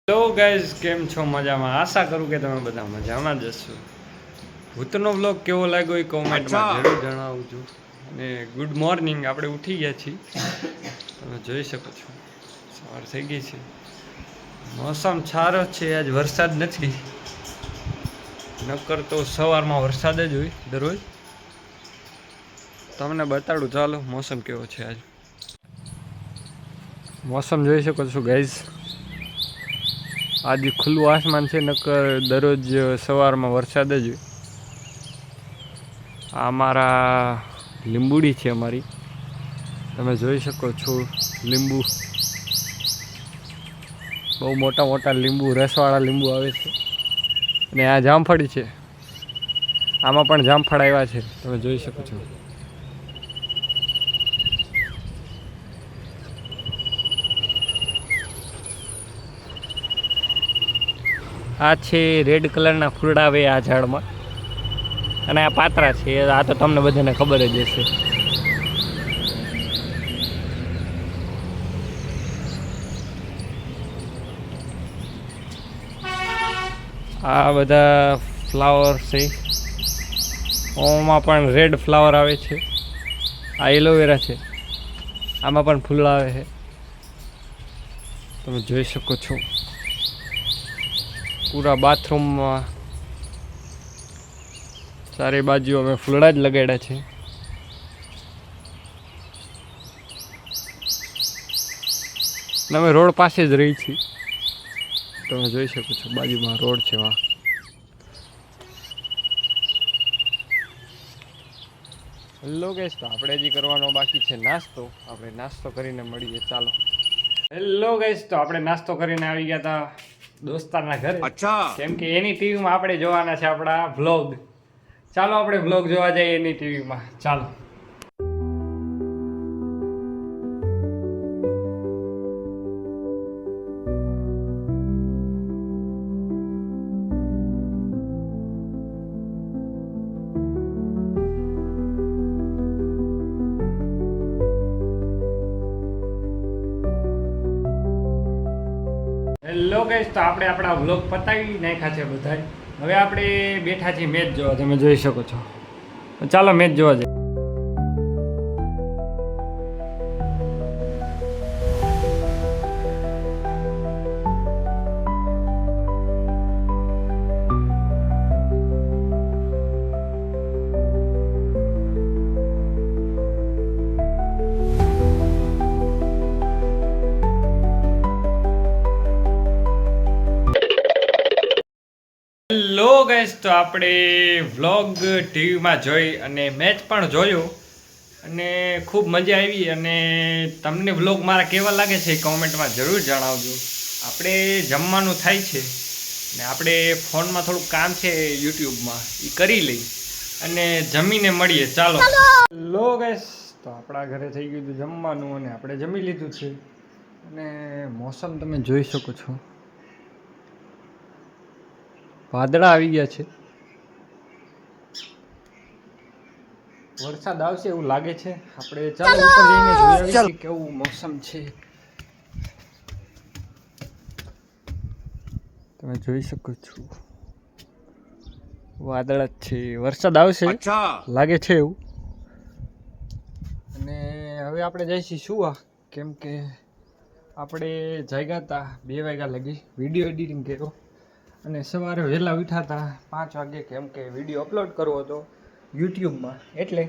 Hello guys, કેમ છો? મજામાં? આશા કરું કે તમે બધા મજામાં જ હશો. ભૂતનો વ્લોગ કેવો લાગ્યો એ કોમેન્ટમાં જરૂર જણાવજો. અને ગુડ મોર્નિંગ, આપણે ઉઠી ગયા છીએ. તમે જોઈ શકો છો સવાર થઈ ગઈ છે. મોસમ સારો છે, આજ વરસાદ નથી. નકર તો સવારમાં વરસાદ જ હોય દરરોજ. તમને બતાડું ચાલો મોસમ કેવો છે આજ. મોસમ જોઈ શકો છો ગાઈઝ. આજે ખુલ્લું આસમાન છે, નકર દરરોજ સવારમાં વરસાદ જ હોય. આ અમારા લીંબુડી છે અમારી, તમે જોઈ શકો છો. લીંબુ બહુ મોટા મોટા લીંબુ, રસવાળા લીંબુ આવે છે. અને આ જામફળી છે, આમાં પણ જામફળ આવ્યા છે, તમે જોઈ શકો છો. આ છે રેડ કલરના ફૂલડા આવે આ ઝાડમાં, અને આ પાત્રા છે. આ તો તમને બધાને ખબર જ હશે. આ બધા ફ્લાવર છે. ઓમાં પણ રેડ ફ્લાવર આવે છે. આ એલોવેરા છે, આમાં પણ ફૂલ આવે છે, તમે જોઈ શકો છો. પૂરા બાથરૂમમાં ચારે બાજુ અમે ફૂલડા જ લગાડ્યા છે. અમે રોડ પાસે જ રહી છીએ, તમે જોઈ શકો છો. બાજુમાં રોડ છે. વાહ, હેલો ગેસ, તો આપણે હજી કરવાનો બાકી છે નાસ્તો. આપણે નાસ્તો કરીને મળીએ, ચાલો. હેલો ગેસ, તો આપણે નાસ્તો કરીને આવી ગયા હતા દોસ્તારના ઘરે. કેમ કે એની ટીવીમાં આપણે જોવાના છે આપણા વ્લોગ. ચાલો આપણે વ્લોગ જોવા જઈએ એની ટીવીમાં, ચાલો. હેલો ગાઈસ, તો આપણે આપણા વ્લોગ પતાવી નાખ્યા છે બધા. હવે આપણે બેઠા છીએ મેચ જોવા, તમે જોઈ શકો છો. ચાલો મેચ જોવા જઈએ. હેલો ગાઈસ, તો આપણે વ્લોગ ટીવીમાં જોઈ અને મેચ પણ જોયો અને ખૂબ મજા આવી. અને તમને વ્લોગ મારા કેવા લાગે છે એ કોમેન્ટમાં જરૂર જણાવજો. આપણે જમવાનું થાય છે ને આપણે ફોનમાં થોડુંક કામ છે યુટ્યુબમાં, એ કરી લઈ અને જમીને મળીએ, ચાલો. હેલો ગાઈસ, તો આપણા ઘરે થઈ ગયું હતું જમવાનું અને આપણે જમી લીધું છે. અને મોસમ તમે જોઈ શકો છો, વાદળા આવી ગયા છે. વરસાદ આવશે એવું લાગે છે. આપણે ચાલો ઉપર જઈને જોઈ આવીએ કેવું મોસમ છે. તમે જોઈ શકો છો, વાદળ જ છે. વરસાદ આવશે લાગે છે એવું. અને હવે આપણે જઈશું સુવા, કેમ કે આપણે જાગ્યા હતા 2 વાગ્યા લગી, વિડીયો એડિટિંગ કર્યો અને સવારે વહેલા ઉઠ્યા હતા 5 વાગે, કેમ કે વિડીયો અપલોડ કરવો હતો યુટ્યુબમાં. એટલે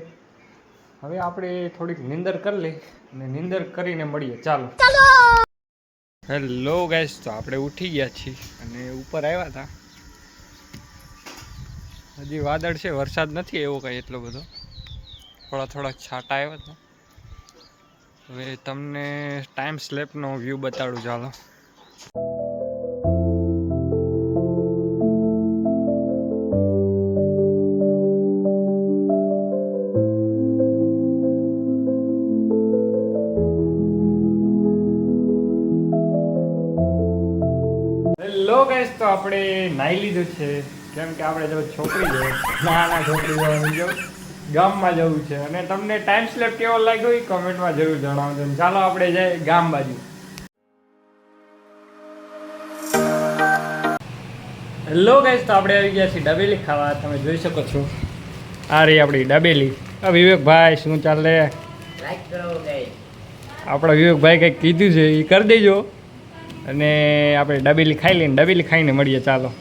હવે આપણે થોડીક નીંદર કરી લઈ અને નીંદર કરીને મળીએ, ચાલો. હેલો ગાઈસ, તો આપણે ઉઠી ગયા છીએ અને ઉપર આવ્યા હતા. હજી વાદળ છે, વરસાદ નથી એવો કંઈ એટલો બધો, થોડા થોડા છાંટા આવ્યા હતા. હવે તમને ટાઈમ સ્લેપનો વ્યૂ બતાડું, ચાલો. હેલો ગાઈસ, તો આપણે નાહી લીધું છે, કેમ કે આપણે જો છોકરી છે, નાના છોકરી જવાનું જો ગામમાં જવું છે. અને તમને ટાઈમ સ્લેપ કેવો લાગ્યો એ કમેન્ટમાં જરૂર જણાવજો. ચાલો આપણે જઈએ ગામ બાજુ. હેલો ગાઈસ, તો આપણે આવી ગયા છીએ દાબેલી ખાવા. તમે જોઈ શકો છો, આ રહી આપણી દાબેલી. વિવેકભાઈ શું ચાલે? લાઈક કરો ગાઈસ. આપણા વિવેકભાઈ કંઈક કીધું છે એ કરી દેજો, અને આપણે દાબેલી ખાઈ લઈને દાબેલી ખાઈને મળીએ. ચાલો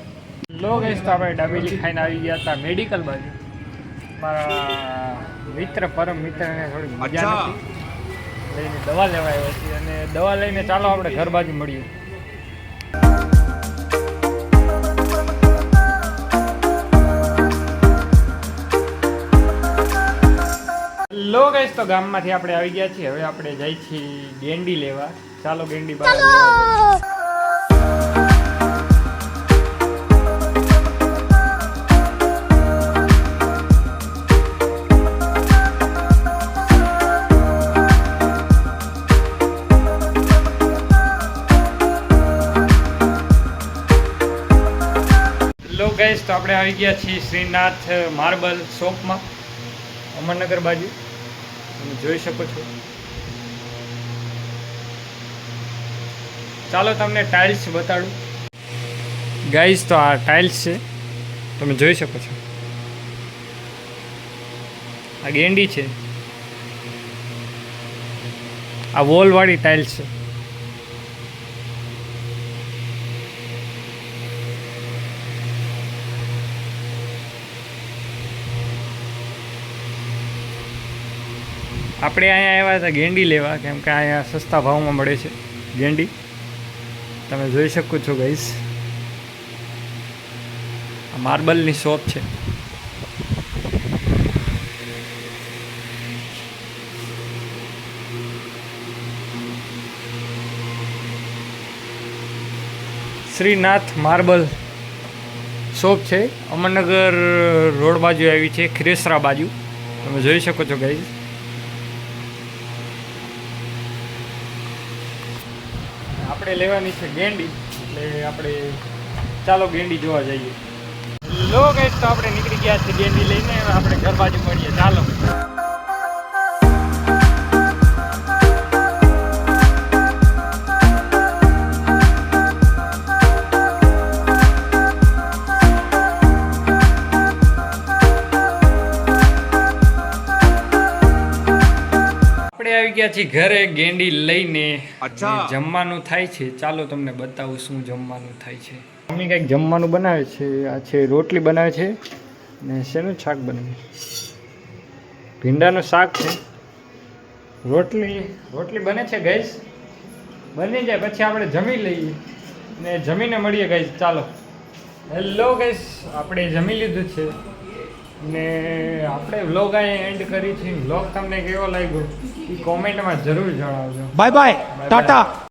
હેલો ગાઈસ, તો આપણે દાબેલી ખાઈને આવી ગયા હતા મેડિકલ બાજુ. મારા મિત્ર પરમ મિત્રને થોડી મજા નથી, લઈને દવા લેવા આવ્યા છીએ, અને દવા લઈને ચાલો આપણે ઘર બાજુ મળીએ. હેલો ગાઈસ, તો ગામમાંથી આપણે આવી ગયા છીએ. હવે આપણે જઈએ છીએ ગેંડી લેવા. ચાલો ગેંડી બહાર હેલો ગાઈસ, તો આપણે આવી ગયા છીએ શ્રીનાથ માર્બલ શોપમાં, અમરનગર બાજુ. તમે જોઈ શકો છો. ચાલો તમને ટાઇલ્સ બતાડું ગાઈસ. તો આ ટાઇલ્સ છે, તમે જોઈ શકો છો. આ ગેંડી છે, આ વોલવાળી ટાઇલ્સ છે. આપણે અહીંયા આવ્યા હતા ગેંડી લેવા, કેમ કે અહીંયા સસ્તા ભાવમાં મળે છે ગેંડી. તમે જોઈ શકો છો ગાઈસ, આ માર્બલની શોપ છે. શ્રીનાથ માર્બલ શોપ છે, અમરનગર રોડ બાજુ આવી છે, ખીરેસરા બાજુ. તમે જોઈ શકો છો ગાઈસ. આપણે લેવાની છે ગેંડી, એટલે આપણે ચાલો ગેંડી જોવા જઈએ. લો ગાઈસ, તો આપણે નીકળી ગયા છીએ ગેંડી લઈને. આપણે ઘર બાજુ મળીએ. ચાલો આવી ગયા છીએ ઘરે ગેંડી લઈને. જમવાનું થાય છે, ચાલો તમને બતાવું શું જમવાનું થાય છે. મમ્મી કંઈક જમવાનું બનાવે છે. આ છે રોટલી બનાવે છે, ને શેનું શાક બનાવે? ભીંડાનું શાક છે. રોટલી બને છે ગાઈસ. બની જાય પછી આપણે જમી લઈએ, ને જમીને મળીએ ગાઈસ. ચાલો હેલો ગાઈસ, આપણે જમી લીધું છે, ને આપણે વ્લોગ અહીંયા એન્ડ કરી છે. વ્લોગ તમને કેવો લાગ્યો એ કોમેન્ટમાં જરૂર જણાવજો. Bye bye, Tata.